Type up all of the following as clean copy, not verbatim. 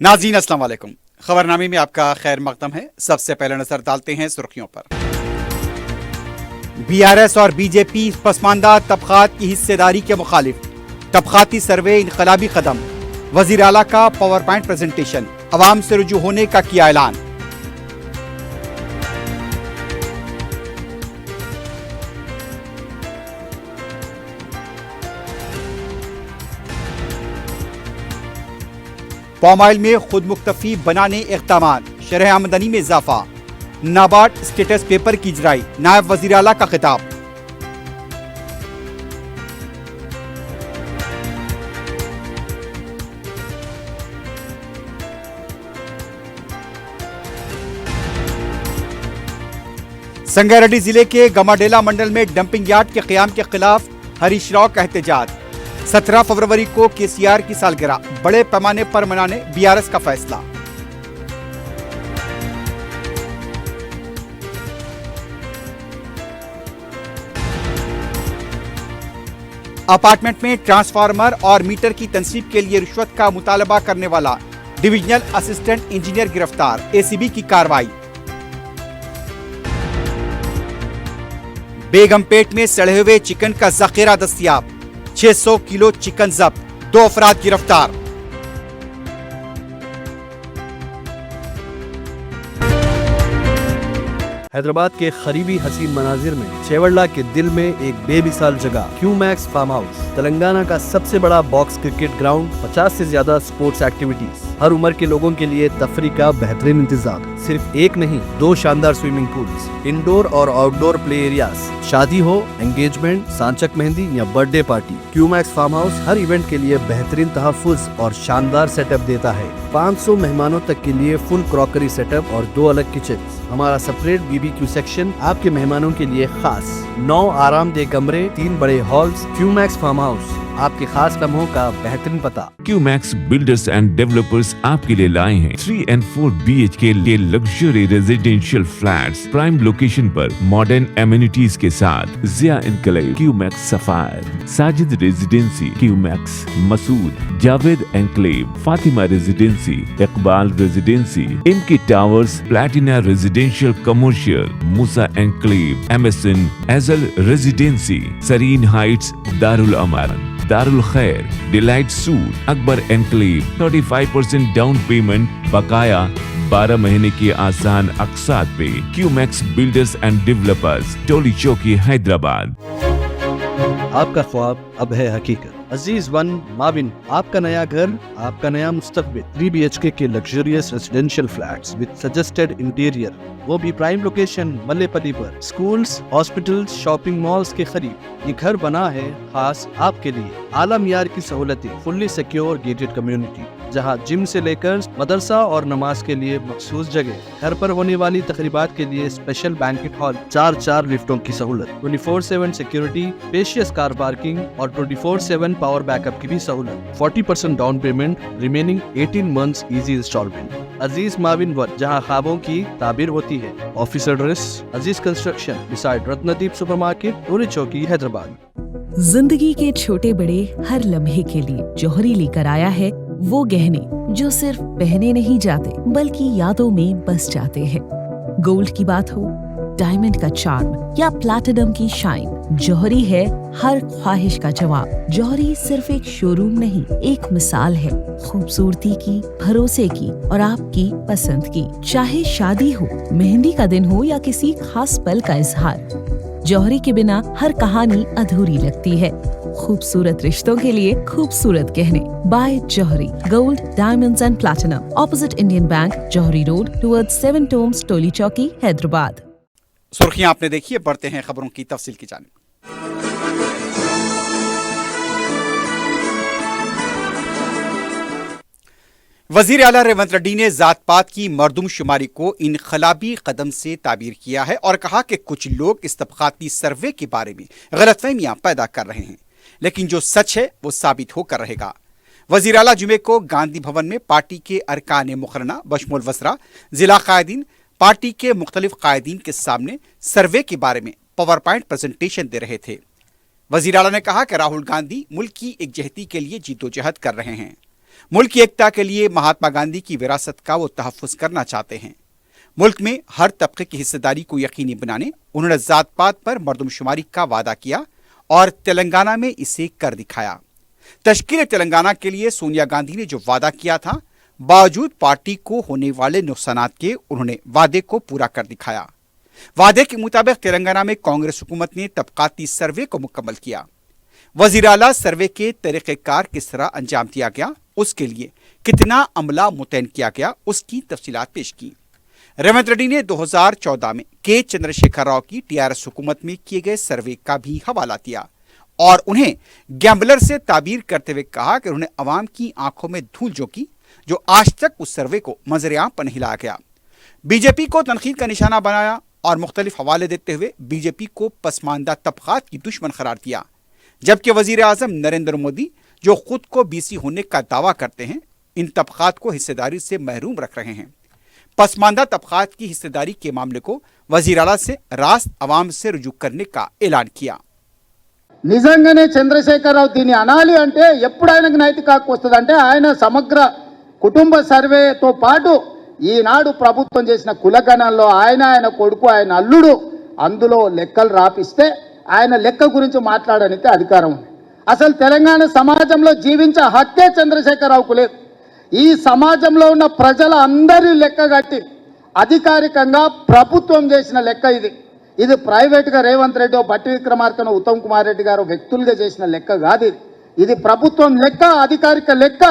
नाज़रीन अस्सलाम वालेकुम। खबरनामे में आपका खैर मकदम है। सबसे पहले नजर डालते हैं सुर्खियों पर। बीआरएस और बीजेपी पसमानदा तबकात की हिस्सेदारी के मुखालिफ, तबकाती सर्वे इनकलाबी कदम। वजीर आला का पावर पॉइंट प्रेजेंटेशन, अवाम से रुजू होने का किया ऐलान। पाम ऑयल में खुद मुख्तफी बनाने इक़दामात, शरह आमदनी में इजाफा। नाबार्ड स्टेटस पेपर की इजराई, नायब वज़ीर आला का खिताब। संगारेड्डी जिले के गमाडेला मंडल में डंपिंग यार्ड के क़याम के खिलाफ हरीश राव का एहतजाज। 17 फरवरी को केसीआर की सालगिरह बड़े पैमाने पर मनाने बीआरएस का फैसला। अपार्टमेंट में ट्रांसफार्मर और मीटर की तनसीब के लिए रिश्वत का मुतालबा करने वाला डिविजनल असिस्टेंट इंजीनियर गिरफ्तार, एसीबी की कार्रवाई। बेगमपेट में सड़े हुए चिकन का जखीरा दस्तयाब, 600 किलो चिकन जब्त, 2 अफराद गिरफ्तार। हैदराबाद के करीबी हसीन मनाजिर में चेवड़ला के दिल में एक बेमिसाल जगह क्यूमैक्स फार्म हाउस, तेलंगाना का सबसे बड़ा बॉक्स क्रिकेट ग्राउंड, 50 से ज्यादा स्पोर्ट्स एक्टिविटीज, हर उम्र के लोगों के लिए तफरी का बेहतरीन इंतजाम। सिर्फ एक नहीं, 2 शानदार स्विमिंग पूल्स, इंडोर और आउटडोर प्ले एरियाज। शादी हो, एंगेजमेंट, सांचक मेहंदी या birthday party, Qmax farm house हर इवेंट के लिए बेहतरीन तहफ़्फ़ुज़ और शानदार सेटअप देता है। 500 मेहमानों तक के लिए फुल क्रॉकरी सेटअप और 2 अलग किचन। हमारा सेपरेट बीबीक्यू सेक्शन आपके मेहमानों के लिए खास। 9 आरामदेह कमरे, 3 बड़े हॉल्स। क्यूमैक्स फार्म हाउस, आपके खास लम्हों का बेहतरीन पता। क्यूमैक्स बिल्डर्स एंड डेवलपर्स आपके लिए लाए हैं 3 and 4 BHK के luxury residential flats prime location पर मॉडर्न एमिनिटीज के साथ। Zia enclave, Qmax sapphire, Sajid residency, Qmax Masood, Javed enclave, Fatima residency, Iqbal residency, इमकी towers, Platina residential commercial, Musa enclave, MSN एजल residency, Sareen heights, Darul Aman, Darul Khair, delight suite, Akbar enclave, 35% down payment, बकाया 12 महीने की आसान अक़सात पे। Qmax builders and developers, Toli Chowki, Hyderabad. आपका ख्वाब अब है हकीकत। अजीज वन माविन, आपका नया घर, आपका नया मुस्तकबिल। 3 BHK के luxurious residential flats with suggested interior, वो भी प्राइम लोकेशन मल्लेपल्ली पर। स्कूल्स, हॉस्पिटल्स, शॉपिंग मॉल्स के करीब ये घर बना है खास आपके लिए। आला मियार की सहूलतें, फुल्ली सिक्योर गेटेड कम्युनिटी, जहां जिम से लेकर मदरसा और नमाज के लिए मखसूस जगह। घर पर होने वाली तकरीबात के लिए स्पेशल बैंकेट हॉल, 4 लिफ्टों की सहूलत, 24/7 सिक्योरिटी, स्पेशियस कार पार्किंग और 24/7 पावर बैकअप की भी सहूलत। 40% down payment, remaining 18 months easy installment. Aziz माविन वन, जहां ख्वाबों की ताबीर होती है। Office address Aziz construction beside Ratnadeep supermarket, Toli Chowki, Hyderabad. जिंदगी के छोटे बड़े हर लम्हे के लिए जौहरी लेकर आया है वो गहने जो सिर्फ पहने नहीं जाते बल्कि यादों में बस जाते हैं। गोल्ड की बात हो, डायमंड का चार्म या प्लैटिनम की शाइन, जौहरी है हर ख्वाहिश का जवाब। जौहरी सिर्फ एक शोरूम नहीं, एक मिसाल है खूबसूरती की, भरोसे की और आपकी पसंद की। चाहे शादी हो, मेहंदी का दिन हो या किसी खास पल का इजहार, जौहरी के बिना हर कहानी अधूरी लगती है। खूबसूरत रिश्तों के लिए खूबसूरत गहने by Johri, gold, diamonds and platinum, opposite Indian bank, Johri road, towards 7 tombs, Toli Chowki, Hyderabad. सुर्खियां आपने देखी है, बढ़ते हैं खबरों की तफसील की जानिब। वजीर आला रेवंत रेड्डी ने जात पात की मर्दमशुमारी को इनकलाबी कदम से ताबीर किया है और कहा कि कुछ लोग इस तबकाती सर्वे के बारे में गलतफहमियां पैदा कर रहे हैं, लेकिन जो सच है वो साबित होकर रहेगा। वजीर आला जुमे को गांधी भवन में पार्टी के अरकान मुकर्रना बशमुल वज़रा, जिला कायदीन, पार्टी के मुख्तलिफ कायदीन के सामने सर्वे के बारे में पावर पॉइंट प्रेजेंटेशन दे रहे थे। वजीर आला ने कहा कि राहुल गांधी मुल्क की एकजहती के लिए जिद्दोजहद कर रहे हैं। मुल्क की एकता के लिए महात्मा गांधी की विरासत का वो तहफ़्फ़ुज़ करना चाहते हैं। मुल्क में हर तबके की हिस्सेदारी को यकीनी बनाने उन्होंने ज़ात पात पर मर्दमशुमारी का वादा किया और तेलंगाना में इसे कर दिखाया। तश्कील तेलंगाना के लिए सोनिया गांधी ने जो वादा किया था, बावजूद पार्टी को होने वाले नुकसानात के उन्होंने वादे को पूरा कर दिखाया। वादे के मुताबिक तेलंगाना में कांग्रेस हुकूमत ने तबकाती सर्वे को मुकम्मल किया। वजीर आला सर्वे के तरीक़ेकार किस तरह अंजाम दिया गया, उसके लिए कितना अमला मुतैन किया गया, उसकी तफसीलात पेश की। रेवंत रेड्डी ने 2014 में के चंद्रशेखर राव की टीआरएस हुकूमत में किए गए सर्वे का भी हवाला दिया और उन्हें गैम्बलर से ताबीर करते हुए कहा कि उन्होंने अवाम की आंखों में धूल झोंकी, जो आज तक उस सर्वे को मंजर-ए-आम पर नहीं लाया गया। बीजेपी को तनकीद का निशाना बनाया और मुख्तलिफ हवाले देते हुए बीजेपी को पसमानदा तबकात की दुश्मन करार दिया, जबकि वजीर आजम नरेंद्र मोदी, जो खुद को बीसी होने का दावा करते हैं, इन तबकात को हिस्सेदारी से महरूम रख रहे हैं। पसमानदा तबकात की हिस्सेदारी के मामले को वजीर आला से रास्त अवाम से रुजू करने का ऐलान किया। నిజంగానే చంద్రశేఖరరావు దీన్ని అనాలి అంటే ఎప్పుడు ఆయనకు నైతిక హక్కు వస్తుందంటే ఆయన సమగ్ర కుటుంబ సర్వేతో పాటు ఈనాడు ప్రభుత్వం చేసిన కులగణంలో ఆయన కొడుకు, ఆయన అల్లుడు అందులో లెక్కలు రాపిస్తే ఆయన లెక్క గురించి మాట్లాడడానికి అధికారం ఉంది. అసలు తెలంగాణ సమాజంలో జీవించే హక్కే చంద్రశేఖరరావుకు లేదు. ఈ సమాజంలో ఉన్న ప్రజల అందరి లెక్క కట్టి అధికారికంగా ప్రభుత్వం చేసిన లెక్క ఇది ప్రైవేట్గా రేవంత్ రెడ్డి, బట్టి విక్రమార్కను, ఉత్తమ్ కుమార్ రెడ్డి గారు వ్యక్తులుగా చేసిన లెక్క కాదు. ఇది ప్రభుత్వం లెక్క, అధికారిక లెక్క.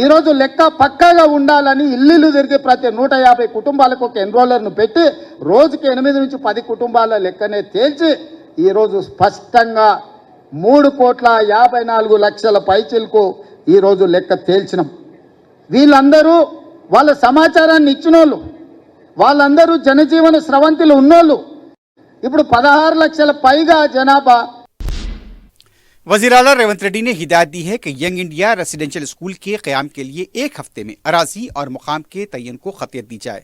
ఈరోజు లెక్క పక్కాగా ఉండాలని ఇల్లు తిరిగి ప్రతి 150 కుటుంబాలకు ఒక ఎన్రోలర్ను పెట్టి రోజుకి 8 నుంచి 10 కుటుంబాల లెక్కనే తేల్చి ఈరోజు స్పష్టంగా 3,54,00,000 పైచిలకు ఈరోజు లెక్క తేల్చినాం. వీళ్ళందరూ వాళ్ళ సమాచారాన్ని ఇచ్చినోళ్ళు, వాళ్ళందరూ జనజీవన స్రవంతిలో ఉన్నోళ్ళు. ఇప్పుడు 16 లక్షల పైగా జనాభా. वजीर आला रेवंत रेड्डी ने हिदायत दी है कि यंग इंडिया रेसिडेंशियल स्कूल के क़याम के लिए 1 हफ्ते में अराजी और मुकाम के तयन को खतियत दी जाए।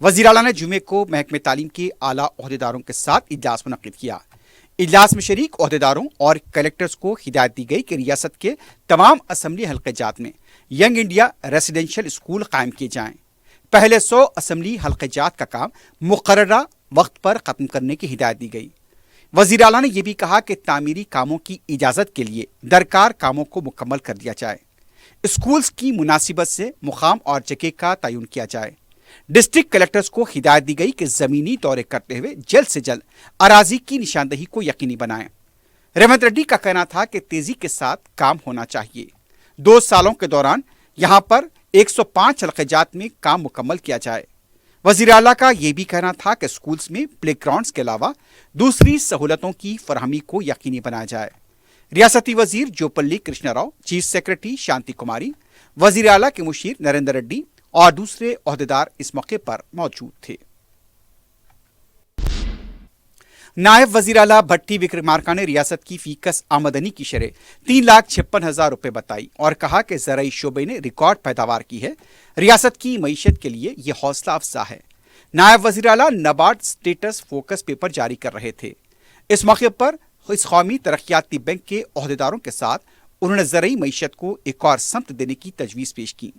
वजीर आला ने जुमे को महकमे तालीम के आला ओहदेदारों के साथ इजलास मुनक्किद किया। इजलास में शरीक ओहदेदारों और कलेक्टर्स को हिदायत दी गई कि रियासत के तमाम असम्बली हल्के जात में यंग इंडिया रेसिडेंशियल स्कूल कायम किए जाएँ। पहले 100 असम्बली हल्के जात का काम मुकर्ररा वक्त पर ख़त्म करने की हिदायत दी गई। वजीर आला ने यह भी कहा कि तामीरी कामों की इजाज़त के लिए दरकार कामों को मुकम्मल कर दिया जाए। स्कूल्स की मुनासिबत से मुकाम और जगह का तयन किया जाए। डिस्ट्रिक्ट कलेक्टर्स को हिदायत दी गई कि ज़मीनी दौरे करते हुए जल्द से जल्द अराजी की निशानदही को यकीनी बनाएं। रेवंत रेड्डी का कहना था कि तेज़ी के साथ काम होना चाहिए। 2 सालों के दौरान यहाँ पर 105 हल्के जात में काम मुकम्मल किया जाए। वजीर आला का यह भी कहना था कि स्कूल्स में प्ले ग्राउंड्स के अलावा दूसरी सहूलतों की फरहमी को यकीनी बनाया जाए। रियासती वजीर जोपल्ली कृष्णा राव, चीफ सेक्रेटरी शांति कुमारी, वजीर आला के मुशीर नरेंद्र रेड्डी और दूसरे ओहदेदार इस मौके पर मौजूद थे। नायब वजीर आला भट्टी विक्रमार्का ने रियासत की फीकस आमदनी की शरह 3,56,000 रुपये बताई और कहा कि ज़राई शोबे ने रिकॉर्ड पैदावार की है। रियासत की मईशत के लिए ये हौसला अफजा है। नायब वजीर आला नबार्ड स्टेटस फोकस पेपर जारी कर रहे थे। इस मौके पर इस कौमी तरक्याती बैंक के ओहदेदारों के साथ उन्होंने ज़राई मईशत को एक और समत देने की तजवीज़ पेश की।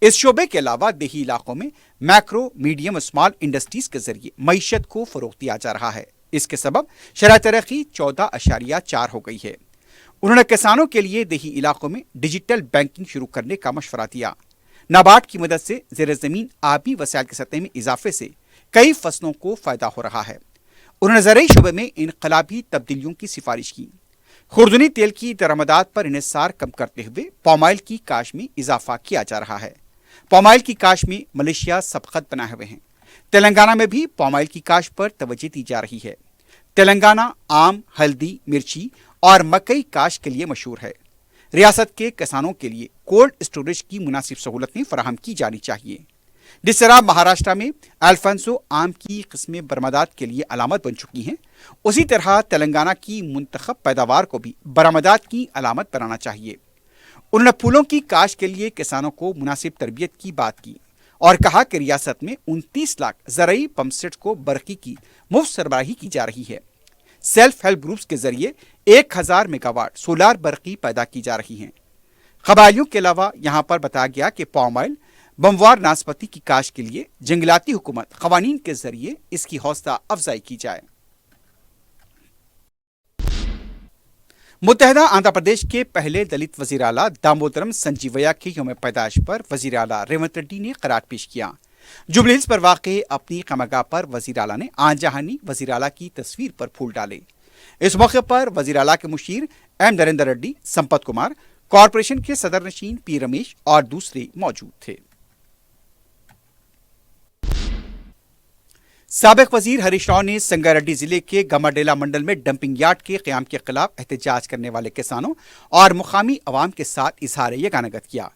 इस शोबे के अलावा देही इलाकों में मैक्रो, मीडियम, स्मॉल इंडस्ट्रीज के जरिए मईशत को फ़रोग़ दिया जा रहा है। इसके सबब शरह तरक्की 14.4 हो गई है। उन्होंने किसानों के लिए देही इलाकों में डिजिटल बैंकिंग शुरू करने का मशवरा दिया। नाबार्ड की मदद से ज़ेर ज़मीन आबी वसाइल की सतह में इजाफे से कई फसलों को फ़ायदा हो रहा है। उन्होंने ज़राई शोबे में इनकलाबी तब्दीलियों की सिफारिश की। खुर्दनी तेल की दरामदात पर इन्हिसार कम करते हुए पामाइल की काश में इजाफा किया जा रहा है। पामाइल की काश में मलेशिया सबकत बनाए हुए हैं। तेलंगाना में भी पामाइल की काश पर तवज्जो दी जा रही है। तेलंगाना आम, हल्दी, मिर्ची और मकई काश के लिए मशहूर है। रियासत के किसानों के लिए कोल्ड स्टोरेज की मुनासिब सहूलतें फराहम की जानी चाहिए। जिस तरह महाराष्ट्र में अल्फांसो आम की किस्में बरामदात के लिए अलामत बन चुकी हैं, उसी तरह तेलंगाना की मुंतखब पैदावार को भी बरामदात की अलामत बनाना चाहिए। उन्होंने फूलों की काश के लिए किसानों को मुनासिब तरबियत की बात की और कहा कि रियासत में 29 लाख ज़राई पम्पसेट्स को बरक़ी की मुफ्त सरबराही की जा रही है। सेल्फ हेल्प ग्रुप्स के जरिए 1,000 मेगावाट सोलार बरक़ी पैदा की जा रही हैं। कबायलियों के अलावा यहां पर बताया गया कि पाम ऑयल, बमवार नाशपाती की काश्त के लिए जंगलाती हुकूमत कवानीन के जरिए इसकी हौसला अफजाई की जाए। मुत्तहदा आंध्र प्रदेश के पहले दलित वजीर आला दामोदरम संजीवैया के यौम पैदाइश पर वजीर आला रेवंत रेड्डी ने करार पेश किया। जुबली हिल्स पर वाक़ अपनी खमगाह पर वजीर आला ने आन जहानी वजीर आला की तस्वीर पर फूल डाले। इस मौके पर वजीर आला के मुशीर एम नरेंद्र रेड्डी, संपत कुमार, कॉरपोरेशन के सदर नशीन पी रमेश और दूसरे मौजूद थे। साबिक वजीर हरीश राव ने संगारेड्डी जिले के गमाडेला मंडल में डंपिंग यार्ड के क़याम के खिलाफ एहतजाज करने वाले किसानों और मुकामी अवाम के साथ इजहार यगानगत किया।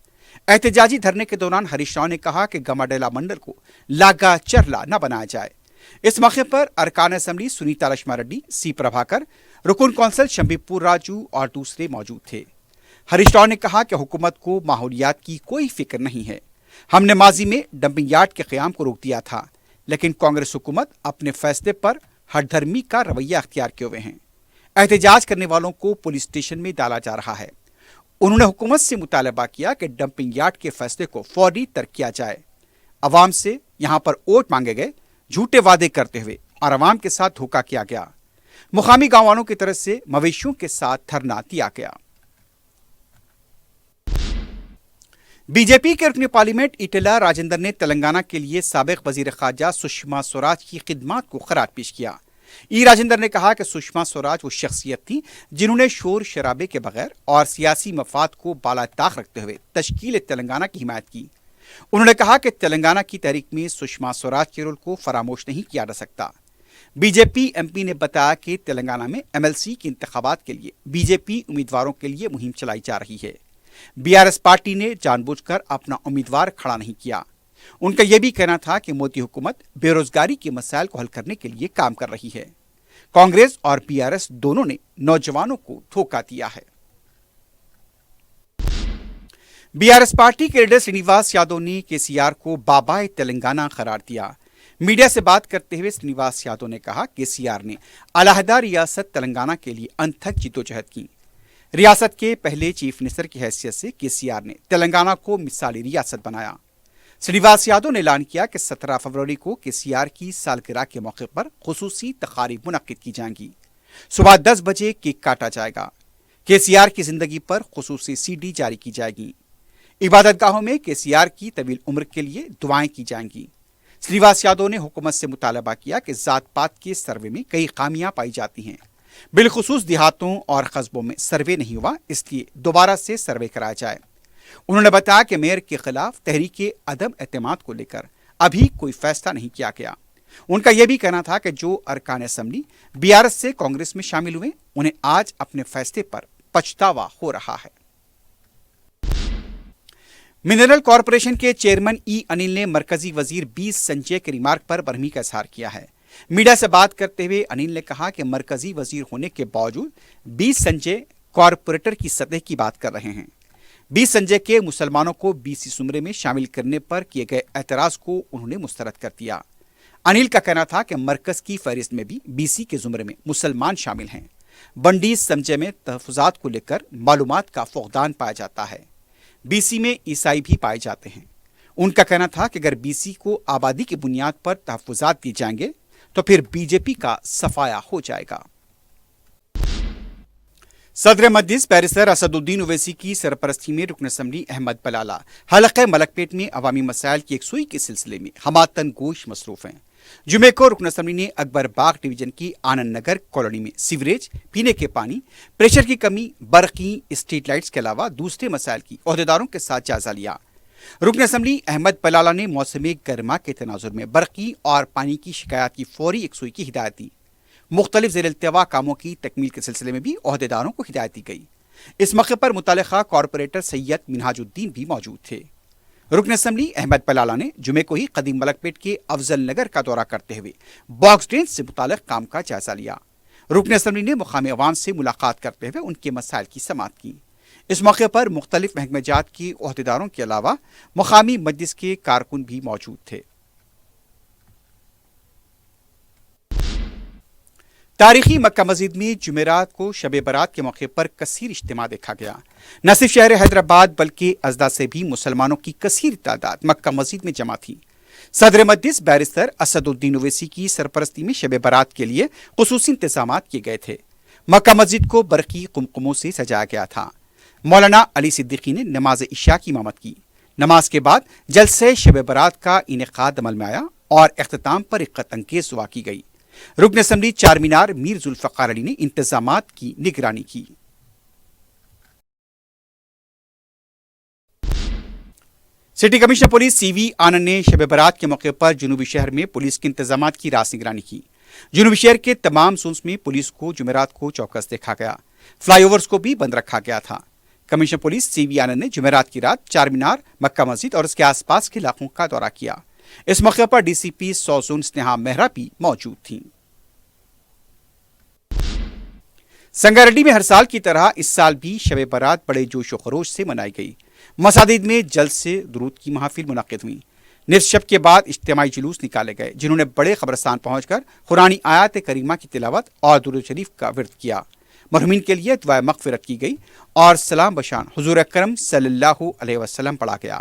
एहतजाजी धरने के दौरान हरीश राव ने कहा कि गमाडेला मंडल को लागा चरला न बनाया जाए। इस मौके पर अरकान असम्बली सुनीता लक्ष्मा रेड्डी, सी प्रभाकर, रुकन कौंसल शंबीपुर राजू और दूसरे मौजूद थे। हरीश राव ने कहा कि हुकूमत को माहौलियात की कोई फिक्र नहीं है। हमने माजी में डंपिंग यार्ड के क़याम को रोक दिया था, लेकिन कांग्रेस हुकूमत अपने फैसले पर हठधर्मी का रवैया अख्तियार किए हुए हैं। एहतजाज करने वालों को पुलिस स्टेशन में डाला जा रहा है। उन्होंने हुकूमत से मुतालबा किया कि डंपिंग यार्ड के फैसले को फौरी तर्क किया जाए। अवाम से यहां पर वोट मांगे गए, झूठे वादे करते हुए और अवाम के साथ धोखा किया गया। मुकामी गांव वालों की तरफ से मवेशियों के साथ धरना दिया गया। बीजेपी के रुकन पार्लियामेंट इटला राजेंद्र ने तेलंगाना के लिए साबिक वजीर खारजा सुषमा स्वराज की खिदमात को खराज पेश किया। राजेंद्र ने कहा कि सुषमा स्वराज वो शख्सियत थी जिन्होंने शोर शराबे के बगैर और सियासी मफाद को बालाताक रखते हुए तश्कील तेलंगाना की हिमायत की। उन्होंने कहा कि तेलंगाना की तहरीक में सुषमा स्वराज के रोल को फरामोश नहीं किया जा सकता। बीजेपी एमपी ने बताया कि तेलंगाना में एमएलसी के इंतखाबात के लिए बीजेपी उम्मीदवारों के लिए मुहिम चलाई जा रही है। बीआरएस पार्टी ने जानबूझकर अपना उम्मीदवार खड़ा नहीं किया। उनका यह भी कहना था कि मोदी हुकूमत बेरोजगारी के मसाइल को हल करने के लिए काम कर रही है। कांग्रेस और बीआरएस दोनों ने नौजवानों को धोखा दिया है। बीआरएस पार्टी के लीडर श्रीनिवास यादव ने केसीआर को बाबाए तेलंगाना करार दिया। मीडिया से बात करते हुए श्रीनिवास यादव ने कहा कि केसीआर ने अलहदा रियासत तेलंगाना के लिए अनथक जिद्दोजहद की। रियासत के पहले चीफ मिनिस्टर की हैसियत से केसीआर ने तेलंगाना को मिसाली रियासत बनाया। श्रीनिवास यादव ने ऐलान किया कि 17 फरवरी को केसीआर की सालगिरह के मौके पर खुसूसी तकारीब मुनक्किद की जाएंगी। सुबह 10 बजे केक काटा जाएगा। केसीआर की जिंदगी पर खुसूसी सीडी जारी की जाएगी। इबादतगाहों में केसीआर की तवील उम्र के लिए दुआएं की जाएंगी। श्रीनिवास यादव ने हुकूमत से मुतालबा किया कि जात पात के सर्वे में कई खामियां पाई जाती हैं। बिलखुसूस देहातों और कस्बों में सर्वे नहीं हुआ, इसलिए दोबारा से सर्वे कराया जाए। उन्होंने बताया कि मेयर के खिलाफ तहरीक अदम एतमाद को लेकर अभी कोई फैसला नहीं किया गया। उनका यह भी कहना था कि जो अरकान असम्बली बीआरएस से कांग्रेस में शामिल हुए, उन्हें आज अपने फैसले पर पछतावा हो रहा है। मिनरल कॉरपोरेशन के चेयरमैन अनिल ने मरकजी वजीर बी संजय के रिमार्क पर बरहमी का इजहार किया है। मीडिया से बात करते हुए अनिल ने कहा कि मरकजी वजीर होने के बावजूद बी संजय कॉरपोरेटर की सतह की बात कर रहे हैं। बी संजय के मुसलमानों को बीसी जुमरे में शामिल करने पर किए गए एतराज को उन्होंने मुस्तरद कर दिया। अनिल का कहना था कि मरकज की फहरिस्त में भी बीसी के जुमरे में मुसलमान शामिल हैं। बंडी संजय में तहफुजात को लेकर मालूमात का फुकदान पाया जाता है। बीसी में ईसाई भी पाए जाते हैं। उनका कहना था कि अगर बीसी को आबादी की बुनियाद पर तहफुजात दिए जाएंगे तो फिर बीजेपी का सफाया हो जाएगा। सदर मजलिस बैरिस्टर असदुद्दीन ओवैसी की सरपरस्ती में रुकन असम्बली अहमद बलाला हलक़े मलकपेट में अवामी मसाइल की यकसुई के सिलसिले में हमातन गोश मसरूफ हैं। जुमे को रुकन असम्बली ने अकबर बाग डिवीजन की आनंद नगर कॉलोनी में सीवरेज, पीने के पानी, प्रेशर की कमी, बरकी, स्ट्रीट लाइट्स के अलावा दूसरे मसाइल की ओहदेदारों के साथ जायजा लिया। रुकन असम्बली अहमद बलाला ने मौसम गर्मा के तनाजुर में बरकी और पानी की शिकायत की फौरी यकसुई की हिदायत दी। मुख्तलिफ ज़ेर-इल्तिवा कामों की तकमील के सिलसिले में भी ओहदेदारों को हिदायत दी गई। इस मौके पर मुतल्लिका कॉरपोरेटर सैयद मिनहाजुद्दीन भी मौजूद थे। रुकन असम्बली अहमद बलाला ने जुमे को ही कदीम मलकपेट के अफजल नगर का दौरा करते हुए बॉक्स ड्रेन से मुताल्लिक काम का जायजा लिया। रुकन असम्बली ने मुकामी अवाम से मुलाकात करते हुए उनके मसाइल की समाअत की। इस मौके पर मुख्तलिफ महकमे जात के ओहदेदारों के अलावा मुकामी मजलिस के कारकुन भी मौजूद थे। تاریخی مکہ مسجد میں جمعرات کو شب برات کے موقع پر کثیر اجتماع دیکھا گیا۔ نہ صرف شہر حیدرآباد بلکہ اضلاع سے بھی مسلمانوں کی کثیر تعداد مکہ مسجد میں جمع تھی۔ صدر مجلس بیرسٹر اسد الدین اویسی کی سرپرستی میں شب برات کے لیے خصوصی انتظامات کیے گئے تھے۔ مکہ مسجد کو برقی قمقموں سے سجایا گیا تھا۔ مولانا علی صدیقی نے نماز عشاء کی امامت کی۔ نماز کے بعد جلسے شب برات کا انعقاد عمل میں آیا اور اختتام پر رقت انگیز دعا کی گئی۔ رکن اسمبلی چار مینار میر ذوالفقار علی نے انتظامات کی نگرانی کی۔ سٹی کمشنر پولیس سی وی آنند نے شب برات کے موقع پر جنوبی شہر میں پولیس کے انتظامات کی راست نگرانی کی۔ جنوبی شہر کے تمام زونز میں پولیس کو جمعرات کو چوکس دیکھا گیا۔ فلائی اوورز کو بھی بند رکھا گیا تھا۔ کمشنر پولیس سی وی آنند نے جمعرات کی رات چار مینار، مکہ مسجد اور اس کے آس پاس کے علاقوں کا دورہ کیا۔ اس موقع پر ڈی سی پی سو زون سنیہا مہرا بھی موجود تھیں۔ سنگاریڈی میں ہر سال کی طرح اس سال بھی شب برات بڑے جوش و خروش سے منائی گئی۔ مساجد میں جلسے درود کی محافل منعقد ہوئی۔ نصف شب کے بعد اجتماعی جلوس نکالے گئے جنہوں نے بڑے قبرستان پہنچ کر قرآنی آیات کریمہ کی تلاوت اور درود شریف کا ورد کیا۔ مرحومین کے لیے دعائے مغفرت کی گئی اور سلام بشان حضور اکرم صلی اللہ علیہ وسلم پڑھا گیا۔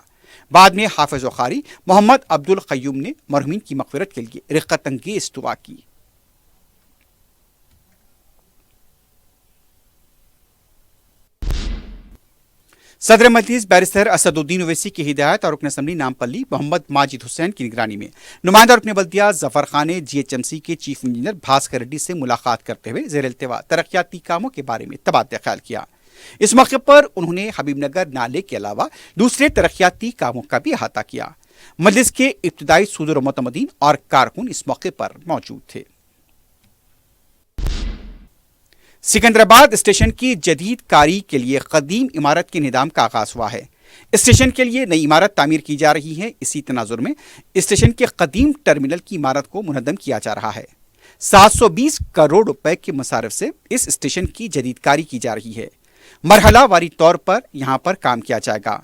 بعد میں حافظ و قاری محمد عبد القیوم نے مرحومین کی مغفرت کے لیے رقت انگیز دعا کی۔ صدر مجلس بیرسٹر اسد الدین اویسی کی ہدایت اور رکن اسمبلی نامپلی محمد ماجد حسین کی نگرانی میں نمائندہ رکن بلدیہ ظفر خان نے جی ایچ ایم سی کے چیف انجینئر بھاسکر ریڈی سے ملاقات کرتے ہوئے زیر التوا ترقیاتی کاموں کے بارے میں تبادلہ خیال کیا۔ اس موقع پر انہوں نے حبیب نگر نالے کے علاوہ دوسرے ترقیاتی کاموں کا بھی احاطہ کیا۔ مجلس کے ابتدائی صدور و معتمدین اور کارکن اس موقع پر موجود تھے۔ سکندرآباد اسٹیشن کی جدید کاری کے لیے قدیم عمارت کے انہدام کا آغاز ہوا ہے۔ اسٹیشن کے لیے نئی عمارت تعمیر کی جا رہی ہے۔ اسی تناظر میں اسٹیشن کے قدیم ٹرمینل کی عمارت کو منہدم کیا جا رہا ہے۔ 720 کروڑ روپے کے مصارف سے اس اسٹیشن کی جدید کاری کی جا رہی ہے۔ مرحلہ واری طور پر یہاں پر کام کیا جائے گا۔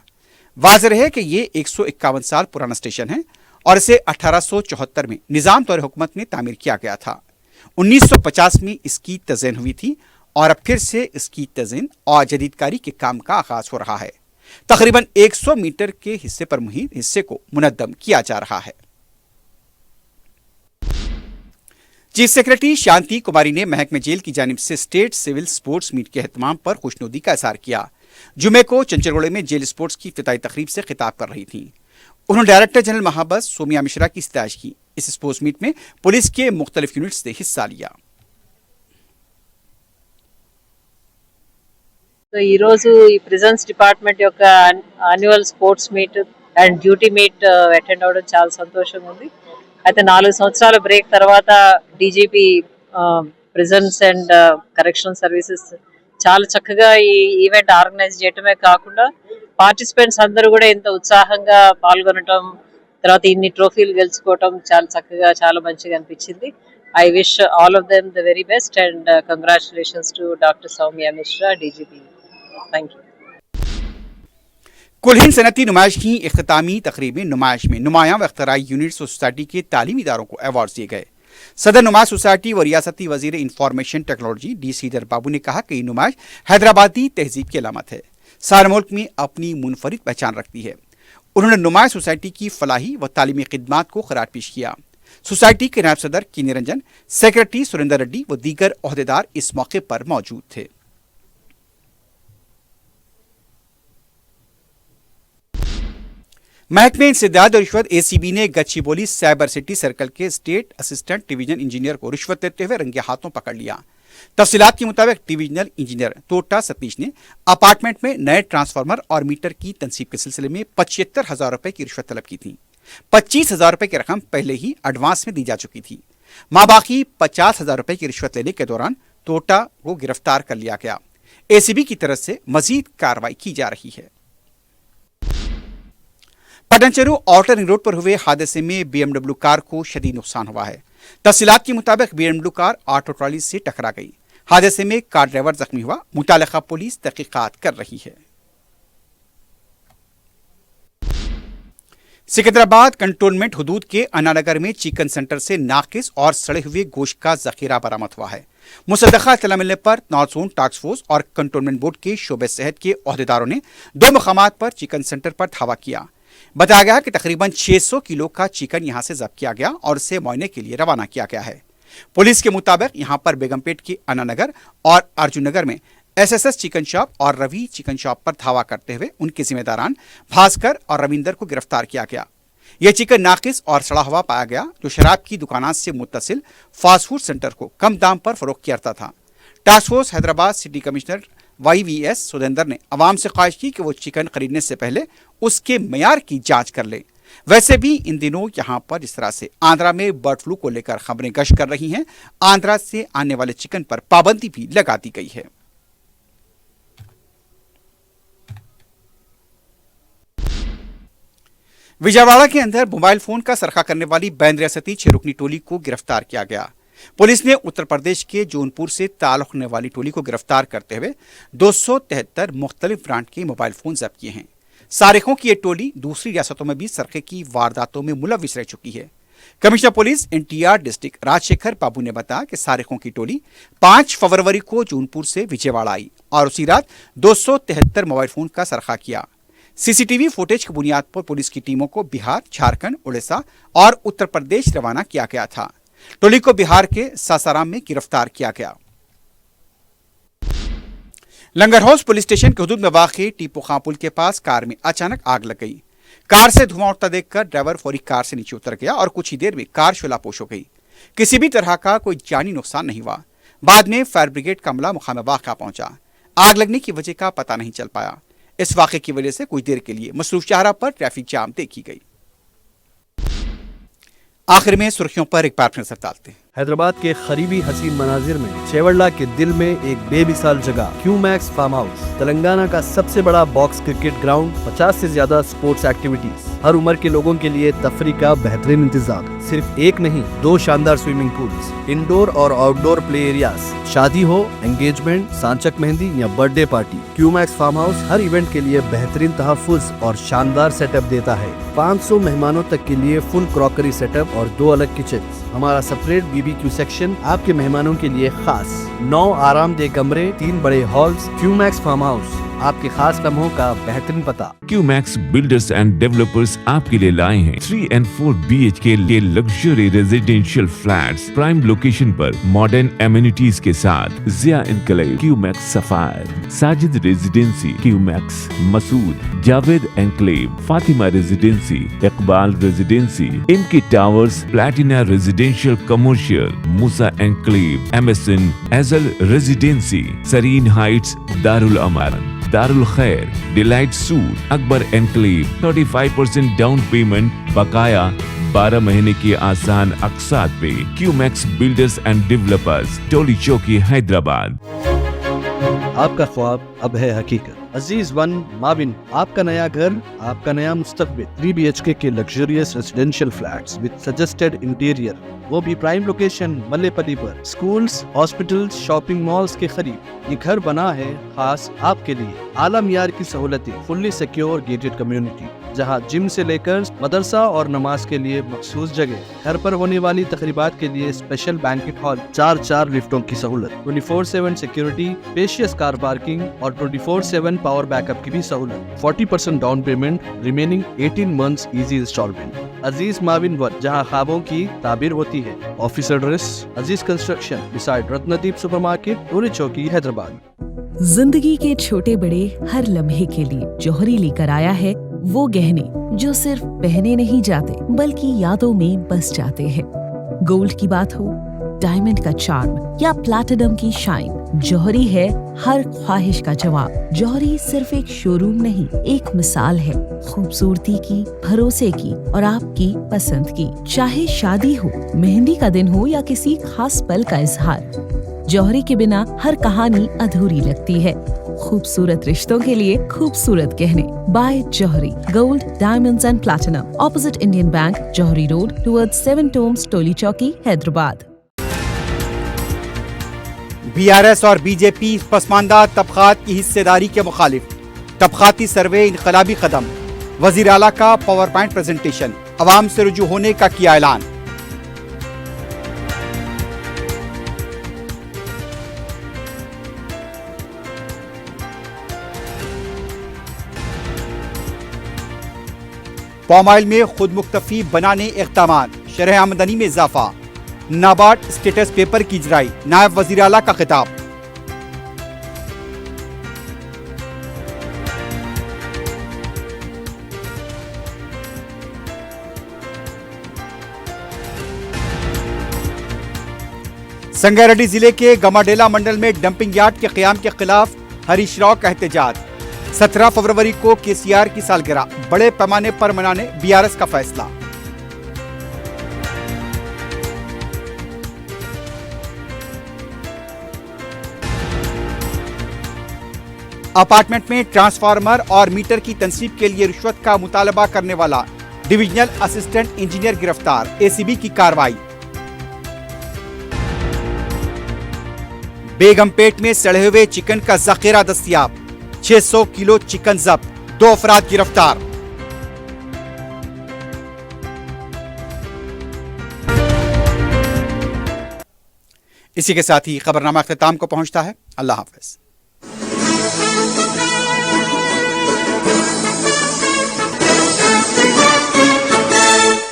واضح ہے کہ یہ 151 سال پرانا اسٹیشن ہے اور اسے 1874 میں نظام دور حکومت میں تعمیر کیا گیا تھا۔ 1950 میں اس کی تزئین ہوئی تھی اور اب پھر سے اس کی تزئین اور جدید کاری کے کام کا آغاز ہو رہا ہے۔ تقریباً 100 میٹر کے حصے پر محیط حصے کو منہدم کیا جا رہا ہے۔ چیف سیکرٹری شانتی کماری نے محکمہ جیل کی جانب سے اسٹیٹ سول سپورٹس میٹ کے اہتمام پر خوشنودی کا اظہار کیا۔ جمعے کو چنچلگوڑے میں جیل سپورٹس کی افتتاحی تقریب سے خطاب کر رہی تھیں۔ انہوں نے ڈائریکٹر جنرل محابس سومیا مشرا کی ستائش کی۔ اس سپورٹس میٹ میں پولیس کے مختلف یونٹس نے حصہ لیا۔ ఈ రోజు ఈ ప్రిజన్స్ డిపార్ట్మెంట్ యొక్క annual sports meet and duty meet attend అవ్వడం చాలా సంతోషంగా ఉంది. అయితే 4 సంవత్సరాల బ్రేక్ తర్వాత DGP prisons and correctional services చాలా చక్కగా ఈ ఈవెంట్ ఆర్గనైజ్ చేయటమే కాకుండా పార్టిసిపెంట్స్ అందరూ కూడా ఎంత ఉత్సాహంగా పాల్గొనటం, తర్వాత ఇన్ని ట్రోఫీలు గెలుచుకోవటం చాలా చక్కగా చాలా మంచిగా అనిపించింది. I wish all of them the very best and congratulations to Dr. Soumya Mishra, DGP. Thank you. کل ہند صنعتی نمائش کی اختتامی تقریب میں نمایاں و اختراعی یونٹس اور سوسائٹی کے تعلیمی اداروں کو ایوارڈز دیے گئے۔ صدر نمائش سوسائٹی و ریاستی وزیر انفارمیشن ٹیکنالوجی ڈی سیدر بابو نے کہا کہ یہ نمائش حیدرآبادی تہذیب کی علامت ہے، سارے ملک میں اپنی منفرد پہچان رکھتی ہے۔ انہوں نے نمائش سوسائٹی کی فلاحی و تعلیمی خدمات کو خراج پیش کیا۔ سوسائٹی کے نائب صدر کی نرنجن، سیکرٹری سریندر ریڈی و دیگر عہدیدار اس موقع پر موجود تھے۔ محکمہ انسداد اور رشوت اے سی بی نے گچی بولی سائبر سٹی سرکل کے اسٹیٹ اسسٹنٹ ڈویژن انجینئر کو رشوت دیتے ہوئے رنگے ہاتھوں پکڑ لیا۔ تفصیلات کے مطابق ڈویژنل انجینئر توٹا ستیش نے اپارٹمنٹ میں نئے ٹرانسفارمر اور میٹر کی تنصیب کے سلسلے میں 75,000 روپے کی رشوت طلب کی تھی۔ 25,000 روپے کی رقم پہلے ہی ایڈوانس میں دی جا چکی تھی۔ ماباقی 50,000 روپے کی رشوت لینے کے دوران توٹا کو گرفتار کر لیا گیا۔ اے سی بی کی طرف سے مزید کارروائی کی جا رہی ہے۔ پٹنچیرو آؤٹر رنگ روڈ پر ہوئے حادثے میں بی ایم ڈبلیو کار کو شدید نقصان ہوا ہے۔ تفصیلات کے مطابق B M W car auto trolley سے ٹکرا گئی۔ حادثے میں کار ڈرائیور زخمی ہوا۔ متعلقہ پولیس تحقیقات کر رہی ہے۔ सिकंदराबाद कंटोनमेंट हुदूद के अन्नानगर में चिकन सेंटर से नाकिस और सड़े हुए गोश्त का जखीरा बरामद हुआ है। मुसद्दका इत्तला मिलने पर नॉर्थ जोन टास्क फोर्स और कंटोनमेंट बोर्ड के शोबे सेहत के ओहदेदारों ने 2 मकामात पर चिकन सेंटर पर धावा किया। बताया गया कि तकरीबन 600 किलो का चिकन यहां से जब्त किया गया और उसे मुआयने के लिए रवाना किया गया है। पुलिस के मुताबिक यहां पर बेगमपेट के अन्नानगर और अर्जुन नगर में एसएसएस चिकन शॉप और रवि चिकन शॉप पर धावा करते हुए उनके जिम्मेदारान भास्कर और रविंदर को गिरफ्तार किया गया। यह चिकन नाकिस और सड़ा हुआ पाया गया, जो शराब की दुकानात से मुत्तसिल फास्ट फूड सेंटर को कम दाम पर फरोख्त करता था। Task force Hyderabad city commissioner YVS Surender ने अवाम से ख्वाहिश की कि वो चिकन खरीदने से पहले उसके मयार की जांच कर ले। वैसे भी इन दिनों यहाँ पर जिस तरह से आंध्रा में बर्ड फ्लू को लेकर खबरें गश्त कर रही हैं, आंध्रा से आने वाले चिकन पर पाबंदी भी लगा दी गई है। विजयवाड़ा के अंदर मोबाइल फोन का सरखा करने वाली बैन रियासती 6 रुकनी टोली को गिरफ्तार किया गया। पुलिस ने उत्तर प्रदेश के जौनपुर से ताल्लुक रखने वाली टोली को गिरफ्तार करते हुए 273 मुख्तलिफ ब्रांड के मोबाइल फोन जब्त किए हैं। सारिकों की ये टोली दूसरी रियासतों में भी सरखे की वारदातों में मुलविस रह चुकी है। Commissioner police NTR district Rajasekhar Babu ने बताया कि सारिकों की टोली 5 फरवरी को जौनपुर से विजयवाड़ा आई और उसी रात 273 मोबाइल फोन का सरखा किया। CCTV फुटेज की बुनियाद पर पुलिस की टीमों को बिहार, झारखंड, उड़ीसा और उत्तर प्रदेश रवाना किया गया था। टोली को बिहार के सासाराम में गिरफ्तार किया गया। लंगर हाउस पुलिस स्टेशन के हुदूद में वाक़ई टीपू खां पुल के पास कार में अचानक आग लग गई। कार से धुआं उठता देखकर ड्राइवर फौरी कार से नीचे उतर गया और कुछ ही देर में कार शोलापोश हो गई। किसी भी तरह का कोई जानी नुकसान नहीं हुआ। बाद में फायर ब्रिगेड का अमला मुकाम वाक़ा पहुंचा। आग लगने की वजह का पता नहीं चल पाया। इस वाक़े की वजह से कुछ देर के लिए मसरूफ शाहरा पर ट्रैफिक जाम देखी गई। आखिर में सुर्खियों पर एक बार फिर नजर डालते हैं। हैदराबाद के करीबी हसीन मनाजिर में चेवड़ला के दिल में एक बेमिसाल जगह क्यूमैक्स फार्म हाउस, तेलंगाना का सबसे बड़ा बॉक्स क्रिकेट ग्राउंड, 50 से ज्यादा स्पोर्ट्स एक्टिविटीज, हर उम्र के लोगों के लिए तफरी का बेहतरीन इंतजाम। सिर्फ एक नहीं, 2 शानदार स्विमिंग पूल्स, इंडोर और आउटडोर प्ले एरियाज, शादी हो, एंगेजमेंट, सांचक मेहंदी या birthday party, Qmax farm house हर इवेंट के लिए बेहतरीन तहफ्फुज़ और शानदार सेटअप देता है। 500 मेहमानों तक के लिए फुल क्रॉकरी सेटअप और 2 अलग किचन। हमारा सेपरेट BBQ सेक्शन आपके मेहमानों के लिए खास। 9 आरामदेह कमरे, 3 बड़े हॉल्स। क्यूमैक्स फार्म हाउस, आपके खास लम्हों का बेहतरीन पता। क्यूमैक्स बिल्डर्स एंड डेवलपर्स आपके लिए लाए हैं 3 and 4 BHK के luxury residential flats prime location पर मॉडर्न एमिनिटीज के साथ। Zia enclave, Qmax sapphire, Sajid residency, Qmax Masood, Javed enclave, Fatima residency, Iqbal residency, इनकी towers, Platina residential commercial, Musa enclave, MSN एजल रेजिडेंसी, सरीन हाइट्स, दारुल अमारन, Darul Khair, delight suite, Akbar enclave, 35% down payment, बकाया 12 महीने की आसान अकसात पे। Qmax builders and developers, Toli Chowki, Hyderabad. आपका ख्वाब अब है हकीकत। अजीज वन माविन, आपका नया घर, आपका नया मुस्तकबिल। 3 BHK के luxurious residential flats with suggested interior, वो भी प्राइम लोकेशन मल्लेपल्ली पर। स्कूल्स, हॉस्पिटल्स, शॉपिंग मॉल्स के करीब ये घर बना है खास आपके लिए। आला मियार की सहूलतें, फुल्ली सिक्योर गेटेड कम्युनिटी, जहां जिम से लेकर मदरसा और नमाज के लिए मखसूस जगह। घर पर होने वाली तकरीबात के लिए स्पेशल बैंकेट हॉल, 4 लिफ्टों की सहूलत, 24/7 सिक्योरिटी, स्पेशियस कार पार्किंग और 24/7 पावर बैकअप की भी सहूलत। 40% down payment, remaining 18 months easy installment. Aziz माविन वन, जहां ख्वाबों की ताबीर होती है। Office address Aziz construction beside Ratnadeep supermarket, Toli Chowki, Hyderabad. जिंदगी के छोटे बड़े हर लम्हे के लिए जौहरी लेकर आया है वो गहने जो सिर्फ पहने नहीं जाते बल्कि यादों में बस जाते हैं। गोल्ड की बात हो, डायमंड का चार्म या प्लैटिनम की शाइन, जौहरी है हर ख्वाहिश का जवाब। जौहरी सिर्फ एक शोरूम नहीं, एक मिसाल है खूबसूरती की, भरोसे की और आपकी पसंद की। चाहे शादी हो, मेहंदी का दिन हो या किसी खास पल का इजहार, जौहरी के बिना हर कहानी अधूरी लगती है। खूबसूरत रिश्तों के लिए खूबसूरत गहने by Johri, gold, diamonds and platinum, opposite Indian bank, Johri road, towards 7 tombs, Toli Chowki, Hyderabad. BRS और BJP पसमानदा तबकात की हिस्सेदारी के मुखालिफ, तबकाती सर्वे इनकलाबी कदम, वजीर आला का पावर पॉइंट प्रेजेंटेशन, अवाम से रुजू होने का किया ऐलान। पाम ऑयल में खुद मुख्तफी बनाने इक़दामात, शरह आमदनी में इजाफा, नाबार्ड स्टेटस पेपर की इजराई, नायब वजीर आला का खिताब। संगारेड्डी जिले के गमाडेला मंडल में डंपिंग यार्ड के क़याम के खिलाफ हरीश राव का एहतजाज। 17 फरवरी को केसीआर की सालगिरह बड़े पैमाने पर मनाने बीआरएस का फैसला। अपार्टमेंट में ट्रांसफार्मर और मीटर की तनसीब के लिए रिश्वत का मुतालबा करने वाला डिविजनल असिस्टेंट इंजीनियर गिरफ्तार, एसीबी की कार्रवाई। बेगमपेट में सड़े हुए चिकन का जखीरा दस्तयाब, 600 किलो चिकन जब्त, 2 अफराद गिरफ्तार। इसी के साथ ही खबरनामा अख्ताम को पहुंचता है। अल्लाह हाफिज।